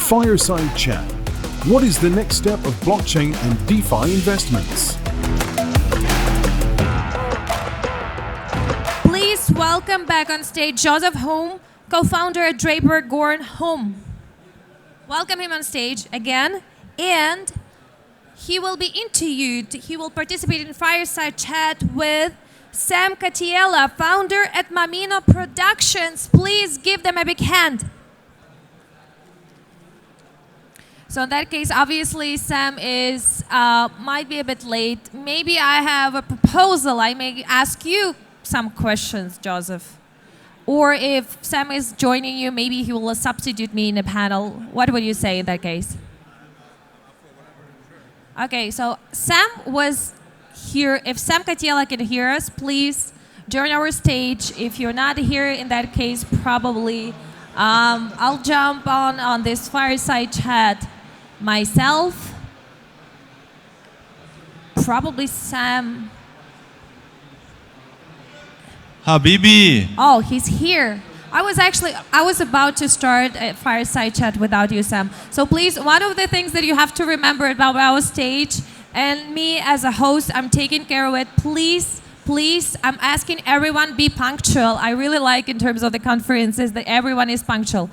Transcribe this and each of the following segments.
Fireside Chat. What is the next step of blockchain and DeFi investments? Please welcome back on stage Josef Holm, co-founder at Draper, Goren, Holm. Welcome him on stage again, and he will be interviewed. He will participate in Fireside Chat with Sam Catiella, founder at Mamino Productions. Please give them a big hand. So in that case, obviously, Sam is might be a bit late. Maybe I have a proposal. I may ask you some questions, Josef. Or if Sam is joining you, maybe he will substitute me in a panel. What would you say in that case? Okay, so Sam was here. If Sam Catiella can hear us, please join our stage. If you're not here, in that case, probably I'll jump on this fireside chat myself. Probably Sam. Habibi. Oh, he's here. I was about to start a fireside chat without you, Sam. So please, one of the things that you have to remember about our stage, and me as a host, I'm taking care of it. Please, I'm asking everyone be punctual. I really like in terms of the conferences that everyone is punctual.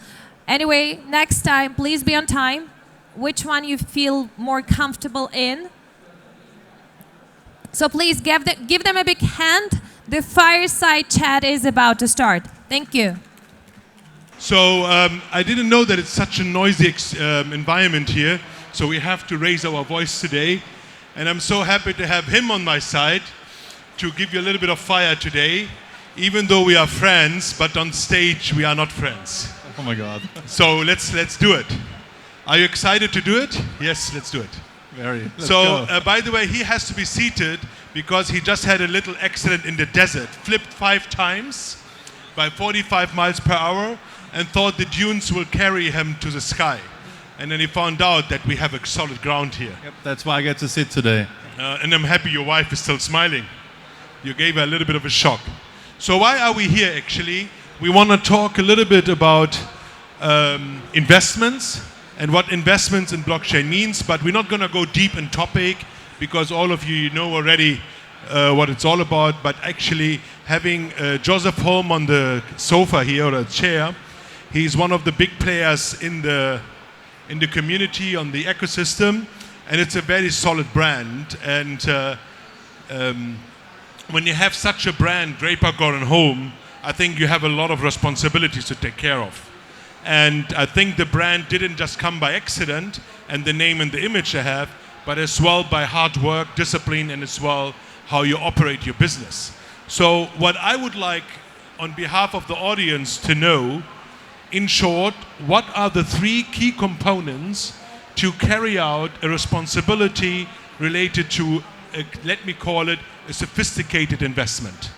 Anyway, next time, please be on time. Which one you feel more comfortable in. So please give them a big hand. The fireside chat is about to start. Thank you. So I didn't know that it's such a noisy environment here, so we have to raise our voice today. And I'm so happy to have him on my side to give you a little bit of fire today, even though we are friends, but on stage we are not friends. Oh my God. So let's do it. Are you excited to do it? Yes, let's do it. Very. By the way, he has to be seated because he just had a little accident in the desert, flipped 5 times by 45 miles per hour and thought the dunes will carry him to the sky. And then he found out that we have a solid ground here. Yep, that's why I get to sit today. And I'm happy your wife is still smiling. You gave her a little bit of a shock. So why are we here actually? We want to talk a little bit about investments and what investments in blockchain means, but we're not going to go deep in topic because all of you know already what it's all about. But actually having Josef Holm on the sofa here, or the chair, he's one of the big players in the community, on the ecosystem, and it's a very solid brand. And when you have such a brand, Draper, Goren, Holm, I think you have a lot of responsibilities to take care of. And I think the brand didn't just come by accident and the name and the image they have, but as well by hard work, discipline, and as well how you operate your business. So what I would like on behalf of the audience to know, in short, what are the 3 key components to carry out a responsibility related to, let me call it, a sophisticated investment?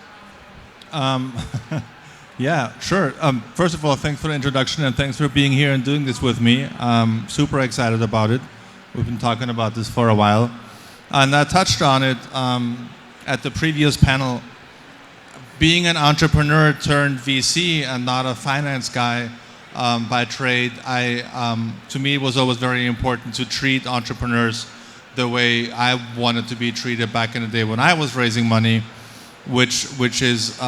Yeah, sure. First of all, thanks for the introduction and thanks for being here and doing this with me. I'm super excited about it. We've been talking about this for a while. And I touched on it at the previous panel. Being an entrepreneur turned VC and not a finance guy by trade, to me it was always very important to treat entrepreneurs the way I wanted to be treated back in the day when I was raising money, which is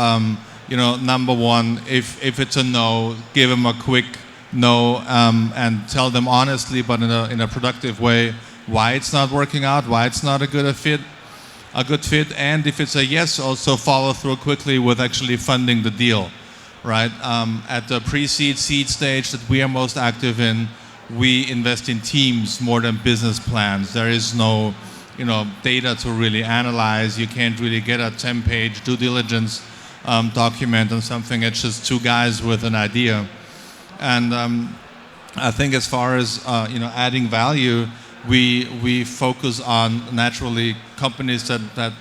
number one, if it's a no, give them a quick no and tell them honestly, but in a productive way, why it's not working out, why it's not a good fit. And if it's a yes, also follow through quickly with actually funding the deal, right? At the pre-seed, seed stage that we are most active in, we invest in teams more than business plans. There is no, data to really analyze. You can't really get a 10-page due diligence document on something. It's just 2 guys with an idea. And I think as far as adding value, we focus on naturally companies that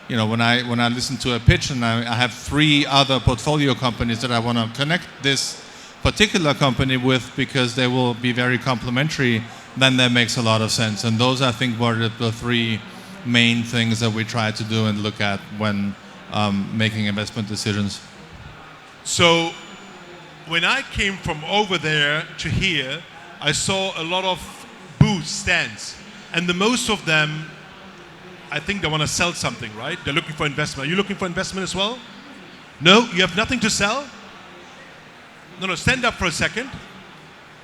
when I listen to a pitch and I have 3 other portfolio companies that I want to connect this particular company with because they will be very complementary, then that makes a lot of sense. And those, I think, were the 3 main things that we try to do and look at when making investment decisions. So when I came from over there to here, I saw a lot of booths, stands, and the most of them, I think they want to sell something, right? They're looking for investment. Are you looking for investment as well? No? You have nothing to sell? No, stand up for a second.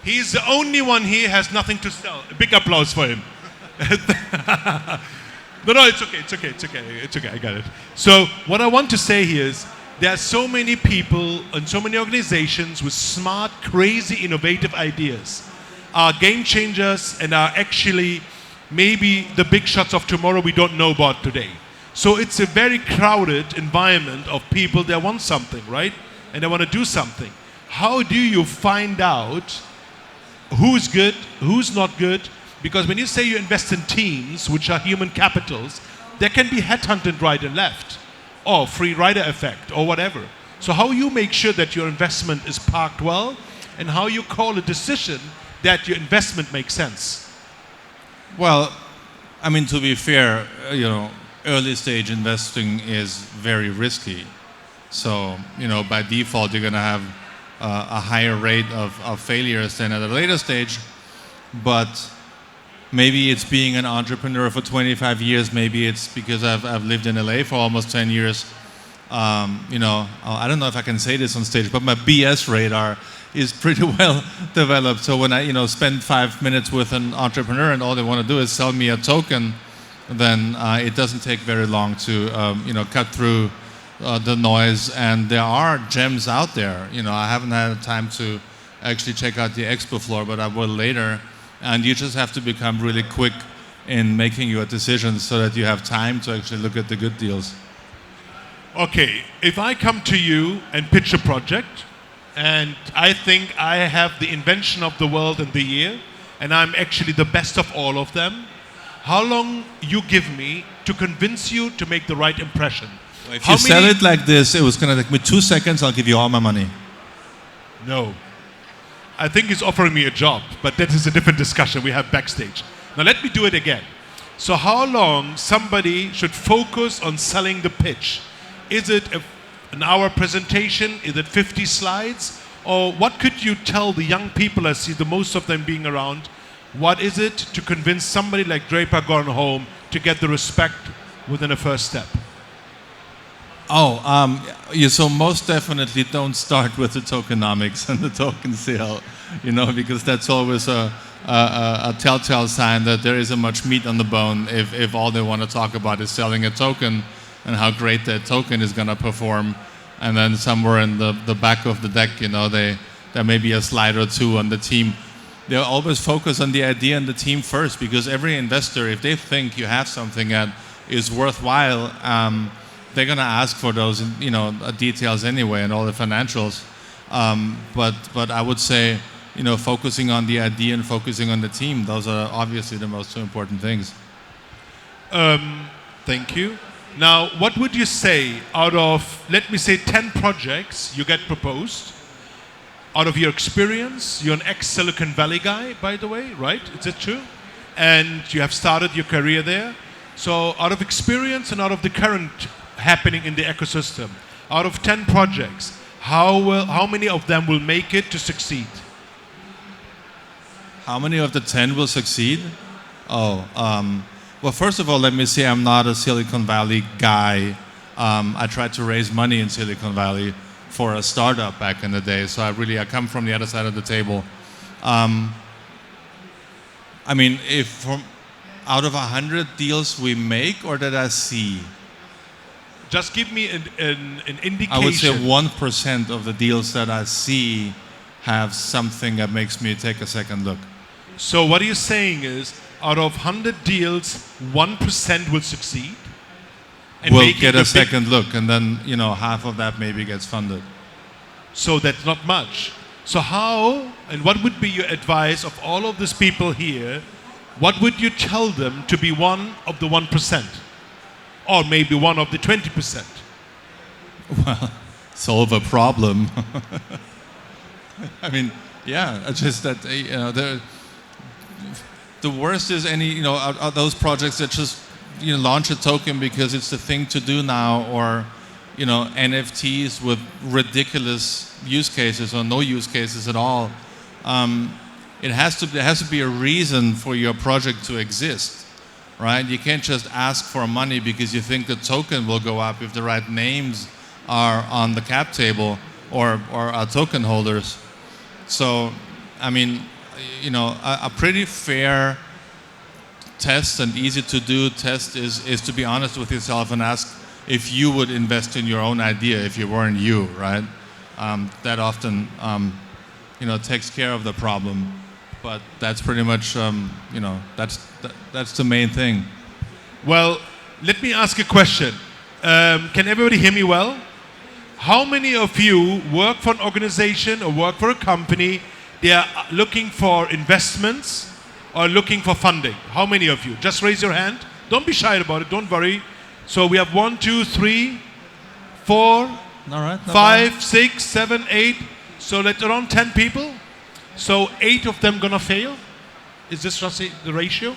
He's the only one here has nothing to sell. A big applause for him. No, it's okay, I got it. So what I want to say here is there are so many people and so many organizations with smart, crazy, innovative ideas. Are game changers and are actually maybe the big shots of tomorrow we don't know about today. So it's a very crowded environment of people that want something, right? And they want to do something. How do you find out who's good, who's not good? Because when you say you invest in teams, which are human capitals, there can be headhunted right and left, or free rider effect, or whatever. So how you make sure that your investment is parked well, and how you call a decision that your investment makes sense? Well, I mean, to be fair, early stage investing is very risky. So, by default, you're going to have a higher rate of failures than at a later stage. But maybe it's being an entrepreneur for 25 years. Maybe it's because I've lived in LA for almost 10 years. I don't know if I can say this on stage, but my BS radar is pretty well developed. So when I, spend 5 minutes with an entrepreneur and all they want to do is sell me a token, then it doesn't take very long to, cut through the noise. And there are gems out there. I haven't had time to actually check out the expo floor, but I will later. And you just have to become really quick in making your decisions so that you have time to actually look at the good deals. Okay, if I come to you and pitch a project, and I think I have the invention of the world and the year, and I'm actually the best of all of them, how long you give me to convince you to make the right impression? If you sell it like this, it was going to take me 2 seconds, I'll give you all my money. No. I think he's offering me a job, but that is a different discussion we have backstage. Now let me do it again. So how long somebody should focus on selling the pitch? Is it an hour presentation? Is it 50 slides? Or what could you tell the young people, I see the most of them being around, what is it to convince somebody like Draper, Goren, Holm to get the respect within a first step? So most definitely don't start with the tokenomics and the token sale, because that's always a telltale sign that there isn't much meat on the bone if all they want to talk about is selling a token and how great that token is going to perform. And then somewhere in the back of the deck, there may be a slide or two on the team. They'll always focus on the idea and the team first, because every investor, if they think you have something that is worthwhile, they're going to ask for those, details anyway and all the financials. But I would say, focusing on the idea and focusing on the team, those are obviously the most two important things. Thank you. Now, what would you say out of, let me say, 10 projects you get proposed, out of your experience? You're an ex-Silicon Valley guy, by the way, right? Is it true? And you have started your career there. So out of experience and out of the current happening in the ecosystem, out of 10 projects, how many of them will make it to succeed? How many of the 10 will succeed? Well, first of all, let me say I'm not a Silicon Valley guy. I tried to raise money in Silicon Valley for a startup back in the day, so I come from the other side of the table. If from out of 100 deals we make, or that I see? Just give me an indication. I would say 1% of the deals that I see have something that makes me take a second look. So what you're saying is, out of 100 deals, 1% will succeed? And will get a second look, and then, half of that maybe gets funded. So that's not much. So how, and what would be your advice of all of these people here, what would you tell them to be one of the 1%? Or maybe one of the 20%? Well, solve a problem. It's just that, the worst is are those projects that just launch a token because it's the thing to do now, or NFTs with ridiculous use cases or no use cases at all. there has to be a reason for your project to exist, right? You can't just ask for money because you think the token will go up if the right names are on the cap table or are token holders. So, I mean, you know, a pretty fair test and easy to do test is to be honest with yourself and ask if you would invest in your own idea if you weren't you, right? That often, you know, takes care of the problem. But that's pretty much, you know, that's the main thing. Well, let me ask a question. Can everybody hear me well? How many of you work for an organization or work for a company? They are looking for investments or looking for funding. How many of you? Just raise your hand. Don't be shy about it. Don't worry. So we have 1, 2, 3, 4, All right. 5, 6, 7, 8. So that's around 10 people. So 8 of them gonna fail. Is this the ratio?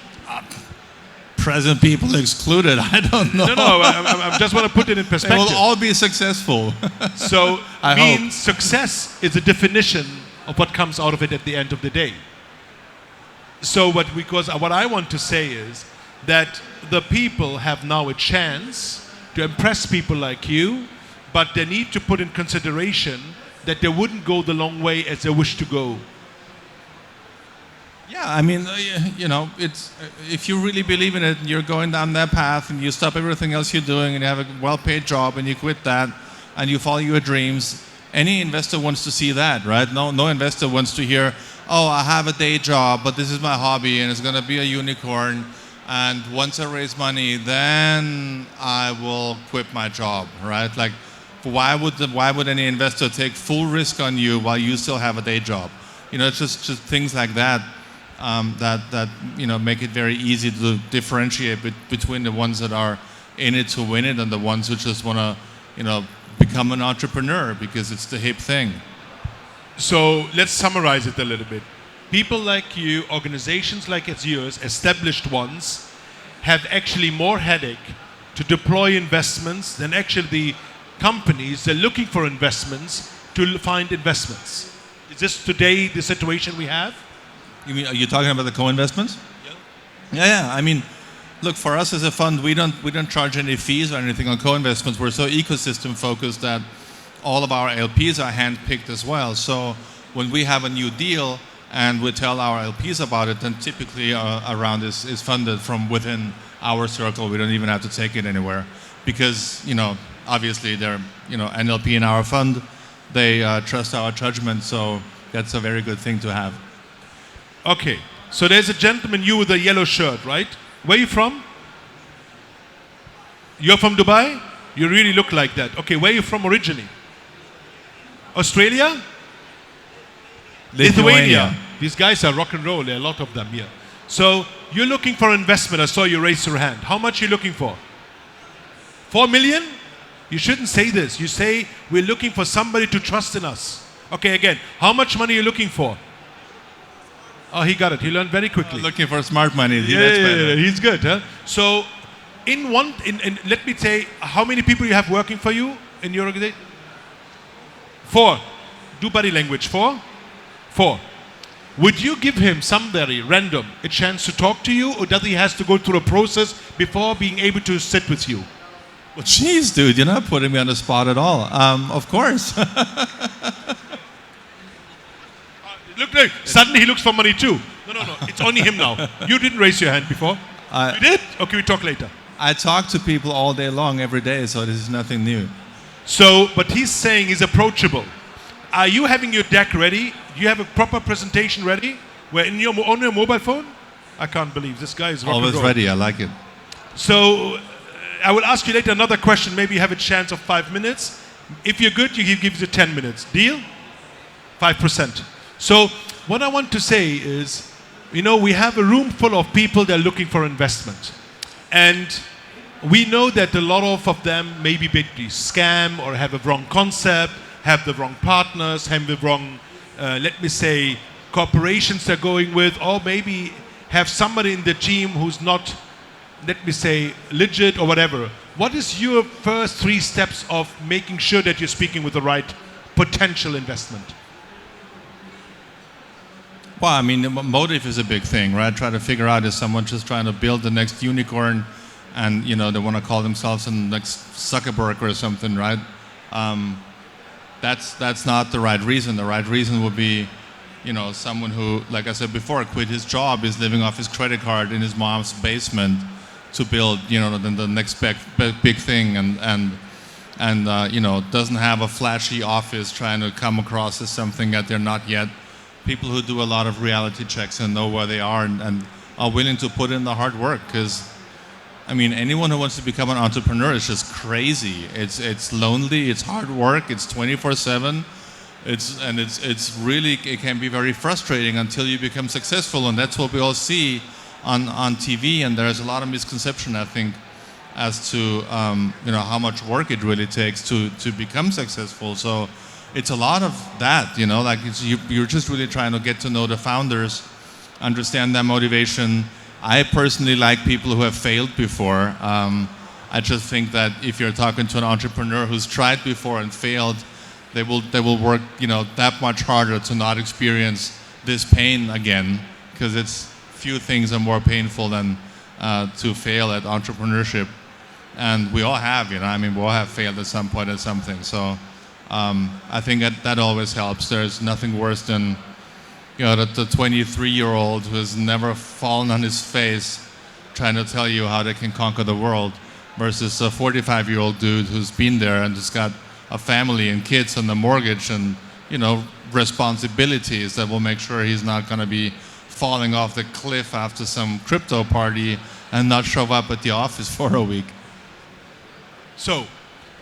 Present people excluded. I don't know. No. I just want to put it in They perspective. will all be successful. So I means success is a definition of what comes out of it at the end of the day. So what I want to say is that the people have now a chance to impress people like you, but they need to put in consideration that they wouldn't go the long way as they wish to go. Yeah, I mean, you know, it's if you really believe in it, and you're going down that path, and you stop everything else you're doing, and you have a well-paid job, and you quit that, and you follow your dreams. Any investor wants to see that, right? No investor wants to hear, oh, I have a day job, but this is my hobby, and it's going to be a unicorn. And once I raise money, then I will quit my job, right? Like, why would any investor take full risk on you while you still have a day job? You know, it's just things like that. That you know make it very easy to differentiate between the ones that are in it to win it and the ones who just want to, you know, become an entrepreneur because it's the hip thing. So let's summarize it a little bit. People like you, organizations like yours, established ones, have actually more headache to deploy investments than actually the companies that are looking for investments to find investments. Is this today the situation we have? You mean, are you talking about the co-investments? Yeah. I mean, look, for us as a fund, we don't charge any fees or anything on co-investments. We're so ecosystem focused that all of our LPs are handpicked as well. So when we have a new deal and we tell our LPs about it, then typically a round is funded from within our circle. We don't even have to take it anywhere because, you know, obviously they're, you know, an LP in our fund. They trust our judgment, so that's a very good thing to have. Okay, so there's a gentleman, you with a yellow shirt, right? Where are you from? You're from Dubai? You really look like that. Okay, where are you from originally? Australia? Lithuania. These guys are rock and roll, there are a lot of them here. So you're looking for investment. I saw you raise your hand. How much are you looking for? 4 million? You shouldn't say this. You say we're looking for somebody to trust in us. Okay, again, how much money are you looking for? Oh, he got it. He learned very quickly. Looking for smart money. Yeah, he's good, huh? So, let me say, how many people you have working for you in your organization? 4. Do body language. 4. Would you give him somebody random a chance to talk to you, or does he has to go through a process before being able to sit with you? Well, geez, dude, you're not putting me on the spot at all. Of course. Look, suddenly he looks for money too. No. It's only him now. You didn't raise your hand before. You did? Okay, we talk later. I talk to people all day long, every day, so this is nothing new. So, but he's saying he's approachable. Are you having your deck ready? Do you have a proper presentation ready? Where on your mobile phone? I can't believe this guy is rock Always and roll. ready. I like it. So, I will ask you later another question. Maybe you have a chance of 5 minutes. If you're good, you give you 10 minutes. Deal? 5%. So what I want to say is, you know, we have a room full of people that are looking for investment. And we know that a lot of them maybe scam or have a wrong concept, have the wrong partners, have the wrong, let me say, corporations they're going with, or maybe have somebody in the team who's not, let me say, legit or whatever. What is your first 3 steps of making sure that you're speaking with the right potential investment? Well, I mean, motive is a big thing, right? Try to figure out, is someone just trying to build the next unicorn, and they want to call themselves the next Zuckerberg or something, right? That's not the right reason. The right reason would be, someone who, like I said before, quit his job, is living off his credit card in his mom's basement to build, the next big thing, and doesn't have a flashy office trying to come across as something that they're not yet. People who do a lot of reality checks and know where they are and are willing to put in the hard work. Because, I mean, anyone who wants to become an entrepreneur is just crazy. It's lonely, it's hard work, it's 24/7. It's really, it can be very frustrating until you become successful, and that's what we all see on TV. And there's a lot of misconception, I think, as to how much work it really takes to become successful. So it's a lot of that, like you're just really trying to get to know the founders, understand their motivation. I personally like people who have failed before. I just think that if you're talking to an entrepreneur who's tried before and failed, they will work that much harder to not experience this pain again, because it's few things are more painful than to fail at entrepreneurship. And we all have, we all have failed at some point at something. So I think that always helps. There's nothing worse than the 23-year-old who has never fallen on his face trying to tell you how they can conquer the world, versus a 45-year-old dude who's been there and just got a family and kids and a mortgage and responsibilities that will make sure he's not going to be falling off the cliff after some crypto party and not show up at the office for a week. So,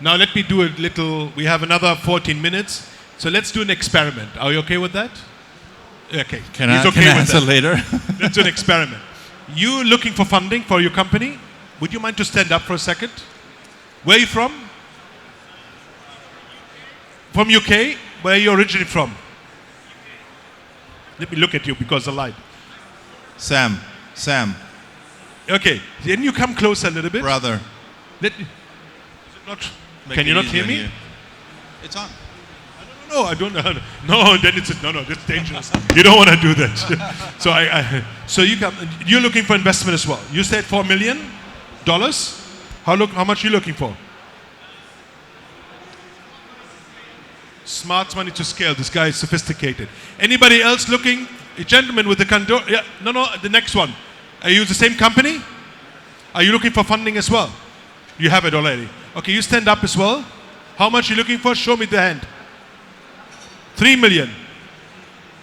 now let me do a little, we have another 14 minutes, so let's do an experiment. Are you okay with that? Okay. Can I answer later? Let's do an experiment. You looking for funding for your company? Would you mind to stand up for a second? Where are you from? From UK? Where are you originally from? Let me look at you because of the light. Sam. Okay, then you come closer a little bit. Brother. Can you not hear me? It's on. No, I don't know. No, then it's that's dangerous. You don't want to do that. So you're looking for investment as well. You said $4 million. How much are you looking for? Smart money to scale. This guy is sophisticated. Anybody else looking? A gentleman with the condo. Yeah, no, the next one. Are you the same company? Are you looking for funding as well? You have it already. Okay, you stand up as well. How much are you looking for? Show me the hand. 3 million.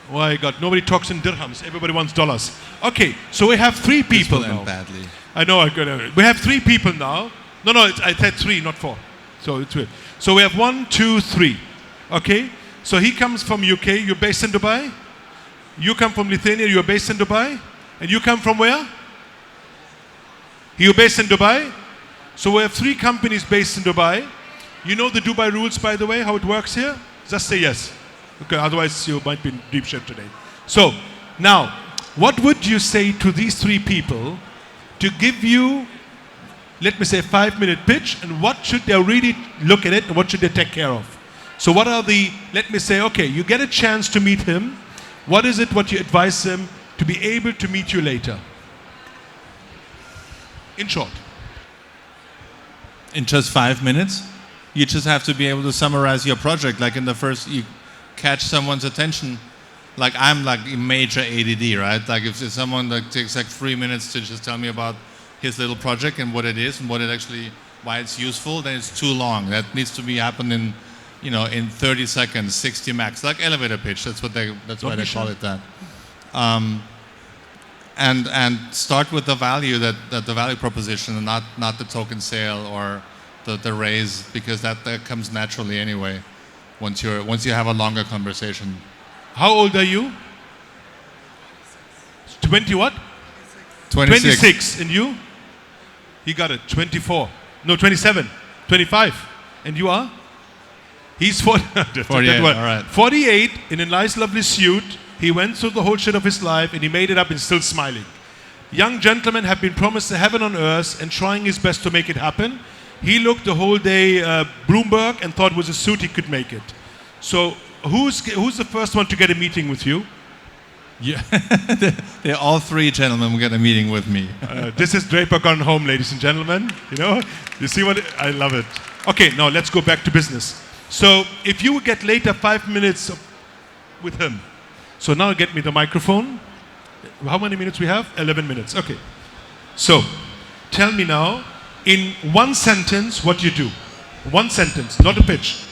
Oh my God, nobody talks in dirhams. Everybody wants dollars. Okay, so we have 3 people this will now. End badly. I know. We have 3 people now. No, I said 3, not 4. So it's weird. So we have 1, 2, 3. Okay, so he comes from UK. You're based in Dubai. You come from Lithuania. You're based in Dubai. And you come from where? You're based in Dubai. So we have 3 companies based in Dubai. You know the Dubai rules, by the way, how it works here? Just say yes. Okay, otherwise you might be in deep shit today. So, now, what would you say to these 3 people to give you, let me say, a 5-minute pitch, and what should they really look at it, and what should they take care of? So what are let me say, okay, you get a chance to meet him. What is it what you advise him to be able to meet you later? In short. In just 5 minutes? You just have to be able to summarize your project. Like in the first, you catch someone's attention. Like I'm like major ADD, right? Like if someone takes like 3 minutes to just tell me about his little project and what it is and why it's useful, then it's too long. That needs to be happening in 30 seconds, 60 max, like elevator pitch. That's why they call it that. And start with the value the value proposition, and not the token sale or the raise, because that comes naturally anyway. Once you have a longer conversation. How old are you? 20 what? 26. 26. And you? He got it. 24. No, 27. 25. And you are? He's 48. 48, all right. 48 in a nice, lovely suit. He went through the whole shit of his life and he made it up and still smiling. Young gentlemen have been promised heaven on earth and trying his best to make it happen. He looked the whole day Bloomberg and thought with a suit he could make it. So who's the first one to get a meeting with you? Yeah. They're all three gentlemen will get a meeting with me. This is Draper Goren Holm, ladies and gentlemen. You know, you see what I love it. Okay, now let's go back to business. So if you would get later 5 minutes with him. So now get me the microphone. How many minutes we have? 11 minutes. Okay. So tell me now, in one sentence, what you do. One sentence, not a pitch.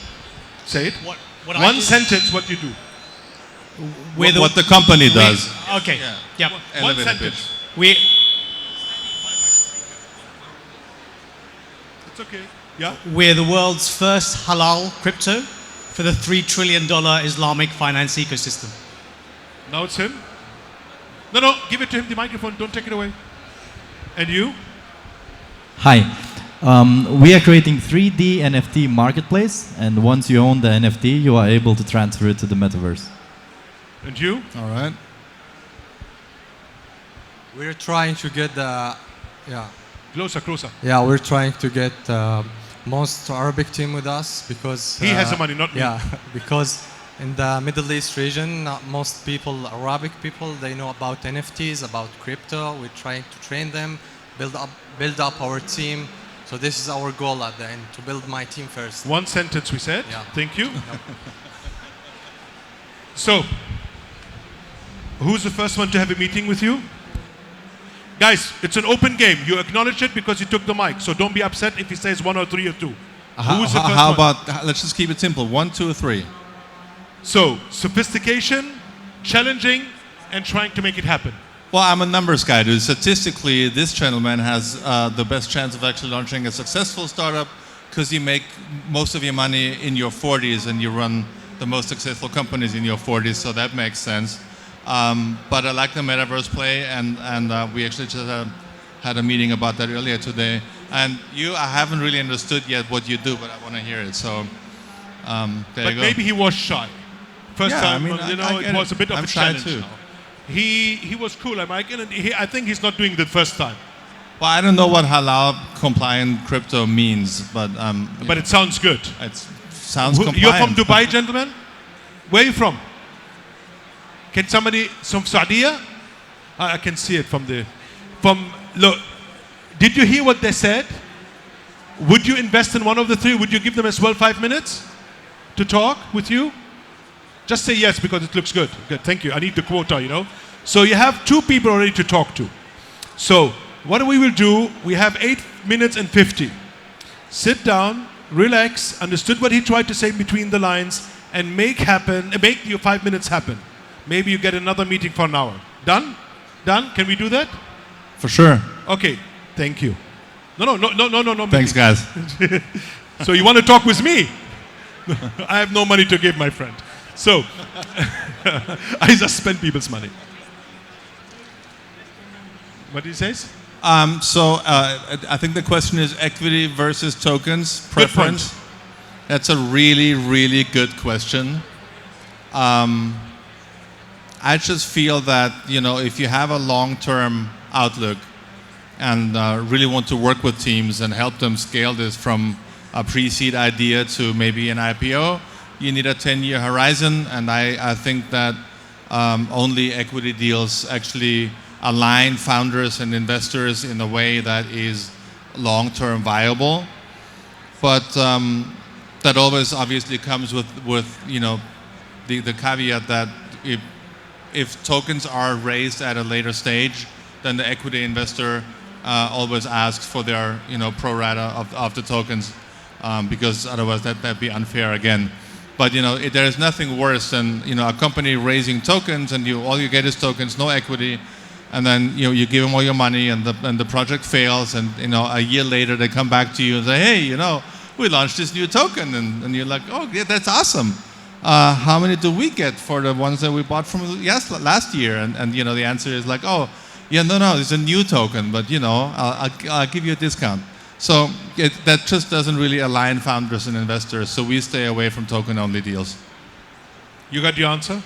Say it. What one sentence, what you do. What the company does. Okay. Yeah. One sentence. We It's okay. Yeah. We're the world's first halal crypto for the $3 trillion Islamic finance ecosystem. Now it's him. No, give it to him, the microphone. Don't take it away. And you? Hi. We are creating 3D NFT marketplace, and once you own the NFT, you are able to transfer it to the metaverse. And you? All right. We're trying to get the, Closer. yeah, we're trying to get most Arabic team with us because He has the money, not me. Yeah, because in the Middle East region, not most people, Arabic people, they know about NFTs, about crypto. We're trying to train them, build up our team. So this is our goal at the end, to build my team first. One sentence we said. Yeah. Thank you. So, who's the first one to have a meeting with you? Guys, it's an open game. You acknowledge it because you took the mic. So don't be upset if he says 1 or 3 or 2. Who's the first How one? about, let's just keep it simple. 1, 2, or 3. So, sophistication, challenging, and trying to make it happen. Well, I'm a numbers guy, dude. Statistically, this gentleman has the best chance of actually launching a successful startup because you make most of your money in your 40s and you run the most successful companies in your 40s, so that makes sense. But I like the metaverse play, and we actually just had a meeting about that earlier today. And I haven't really understood yet what you do, but I want to hear it. So there But you go. maybe he was shy. First Yeah, time, I mean, I it get was a bit of I'm a shy challenge. too. Now. He was cool. I think he's not doing it the first time. Well, I don't know what halal compliant crypto means, but But it sounds good. it sounds compliant. You're from Dubai, gentlemen? Where are you from? Can somebody from Saudi? I can see it look. Did you hear what they said? Would you invest in one of the three? Would you give them as well 5 minutes to talk with you? Just say yes because it looks good. Good, thank you. I need the quota, you know. So you have 2 people already to talk to. So what we will do, we have 8 minutes and 50. Sit down, relax, understood what he tried to say between the lines, and make your 5 minutes happen. Maybe you get another meeting for an hour. Done? Done? Can we do that? For sure. Okay, thank you. No. Thanks, guys. So you want to talk with me? I have no money to give, my friend. So, I just spend people's money. What did he say? I think the question is equity versus tokens preference. That's a really, really good question. I just feel that, if you have a long-term outlook and really want to work with teams and help them scale this from a pre-seed idea to maybe an IPO, you need a 10-year horizon, and I think that only equity deals actually align founders and investors in a way that is long-term viable. But that always obviously comes with the caveat that if tokens are raised at a later stage, then the equity investor always asks for their pro rata of the tokens, because otherwise that'd be unfair again. But there is nothing worse than a company raising tokens and all you get is tokens, no equity, and then you give them all your money and the project fails, and a year later they come back to you and say, hey, we launched this new token, and you're like, oh yeah, that's awesome. How many do we get for the ones that we bought from last year? And the answer is like, oh yeah, no, it's a new token, but I'll give you a discount. So that just doesn't really align founders and investors. So we stay away from token-only deals. You got your answer?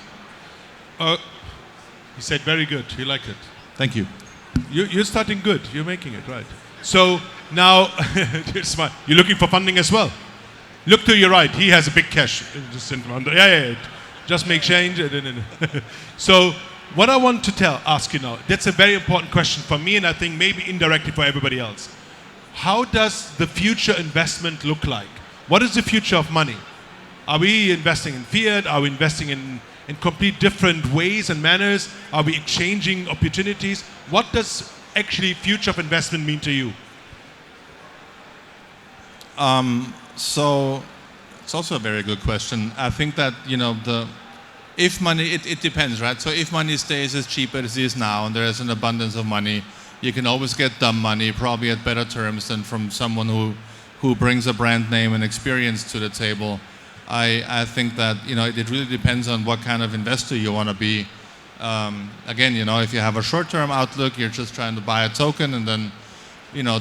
He said very good. He liked it. Thank you. You're starting good. You're making it right. So now, you're looking for funding as well. Look to your right. He has a big cash. Just make change. So What I want to ask you now, that's a very important question for me, and I think maybe indirectly for everybody else. How does the future investment look like? What is the future of money? Are we investing in fiat? Are we investing in complete different ways and manners? Are we exchanging opportunities? What does actually future of investment mean to you? So it's also a very good question. I think that, if money, it depends, right? So if money stays as cheap as it is now and there is an abundance of money, you can always get dumb money, probably at better terms than from someone who brings a brand name and experience to the table. I think that, it really depends on what kind of investor you want to be. Again, if you have a short-term outlook, you're just trying to buy a token and then,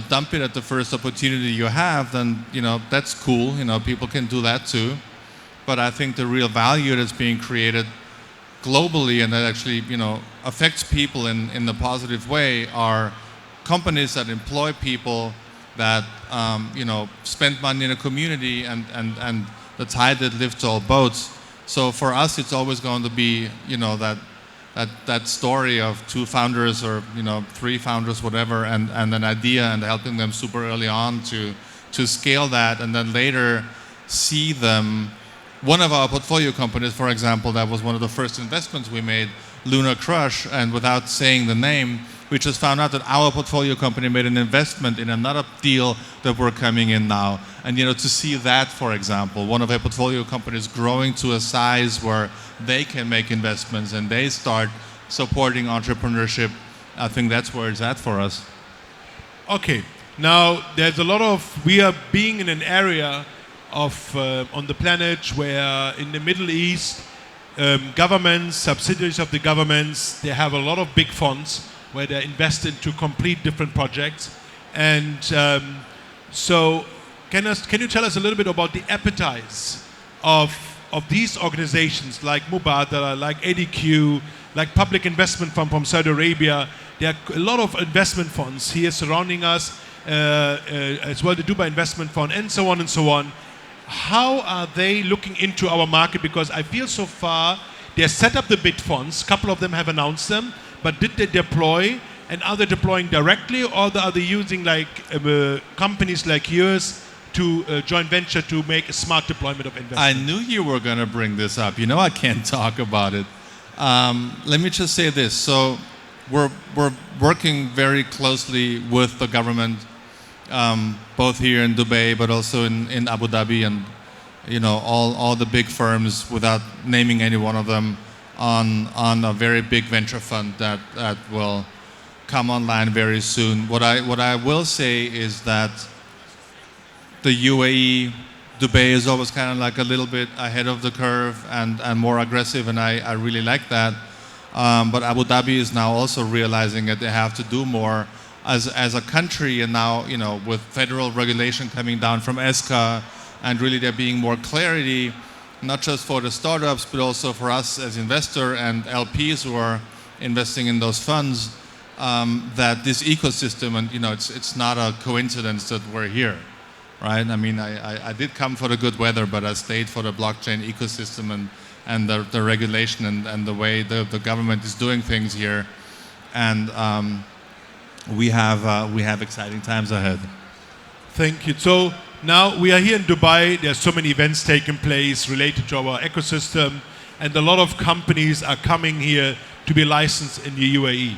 dump it at the first opportunity you have, then, that's cool. People can do that too. But I think the real value that's being created globally and that actually, affects people in the positive way are companies that employ people that, spend money in a community and the tide that lifts all boats. So for us, it's always going to be, that story of two founders or, three founders, whatever, and an idea and helping them super early on to scale that and then later see them. One of our portfolio companies, for example, that was one of the first investments we made, Lunar Crush, and without saying the name, we just found out that our portfolio company made an investment in another deal that we're coming in now. And to see that, for example, one of our portfolio companies growing to a size where they can make investments and they start supporting entrepreneurship, I think that's where it's at for us. Okay, now there's a lot of, we are being in an area of on the planet where in the Middle East, governments, subsidiaries of the governments, they have a lot of big funds where they invest into complete different projects. And so can you tell us a little bit about the appetites of these organizations like Mubadala, like ADQ, like Public Investment Fund from Saudi Arabia? There are a lot of investment funds here surrounding us, as well the Dubai Investment Fund, and so on and so on. How are they looking into our market? Because I feel so far they set up the big funds. A couple of them have announced them, but did they deploy? And are they deploying directly, or are they using like companies like yours to joint venture to make a smart deployment of investment? I knew you were going to bring this up. I can't talk about it. Let me just say this. So we're working very closely with the government, both here in Dubai, but also in Abu Dhabi, and all the big firms, without naming any one of them, on a very big venture fund that will come online very soon. What I will say is that the UAE, Dubai is always kind of like a little bit ahead of the curve and more aggressive, and I really like that. But Abu Dhabi is now also realizing that they have to do more as a country, and now with federal regulation coming down from ESCA, and really there being more clarity, not just for the startups, but also for us as investor and LPs who are investing in those funds, that this ecosystem, and it's not a coincidence that we're here, right? I mean, I did come for the good weather, but I stayed for the blockchain ecosystem and the regulation and the way the government is doing things here, and we have exciting times ahead. Thank you. So now we are here in Dubai. There are so many events taking place related to our ecosystem, and a lot of companies are coming here to be licensed in the UAE.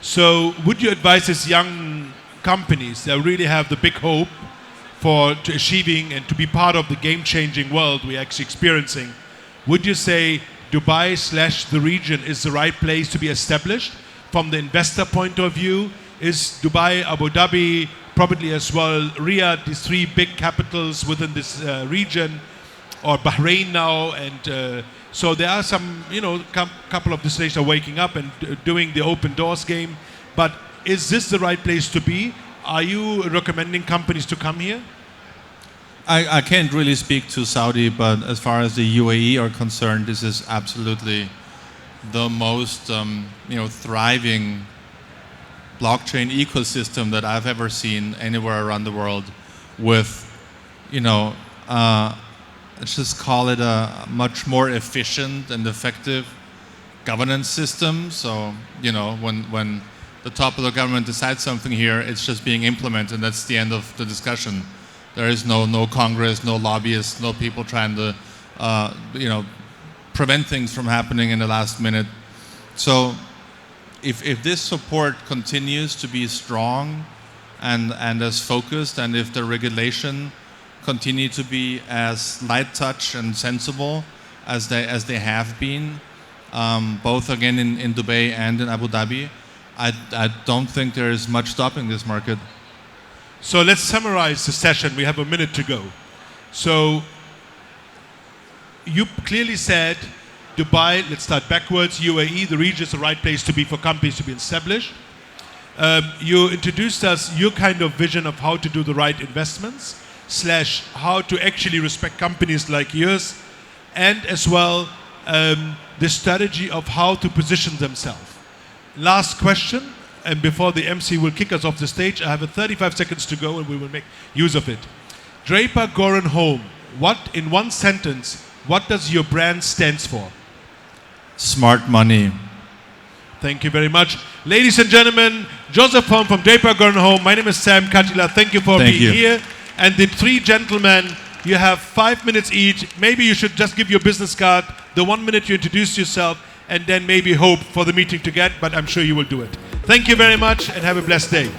So would you advise these young companies that really have the big hope to achieving and to be part of the game-changing world we're actually experiencing, would you say Dubai/the region is the right place to be established from the investor point of view? Is Dubai, Abu Dhabi, probably as well Riyadh, these three big capitals within this region, or Bahrain now, and so there are some, couple of destinations are waking up and doing the open doors game. But is this the right place to be? Are you recommending companies to come here? I can't really speak to Saudi, but as far as the UAE are concerned, this is absolutely the most thriving blockchain ecosystem that I've ever seen anywhere around the world, with let's just call it a much more efficient and effective governance system. So, when the top of the government decides something here, it's just being implemented, and that's the end of the discussion. There is no Congress, no lobbyists, no people trying to, prevent things from happening in the last minute. So if this support continues to be strong and as focused, and if the regulation continue to be as light touch and sensible as they have been, both again in Dubai and in Abu Dhabi, I don't think there is much stopping this market. So let's summarize the session. We have a minute to go. So you clearly said Dubai, let's start backwards, UAE, the region is the right place to be for companies to be established. You introduced us your kind of vision of how to do the right investments, / how to actually respect companies like yours, and as well the strategy of how to position themselves. Last question, and before the MC will kick us off the stage, I have 35 seconds to go and we will make use of it. Draper, Goren, Holm, in one sentence, what does your brand stands for? Smart money. Thank you very much. Ladies and gentlemen, Josef Holm from Draper, Goren, Holm. My name is Sam Katila. Thank you for being here. And the three gentlemen, you have 5 minutes each. Maybe you should just give your business card, the 1 minute you introduce yourself, and then maybe hope for the meeting to get, but I'm sure you will do it. Thank you very much and have a blessed day.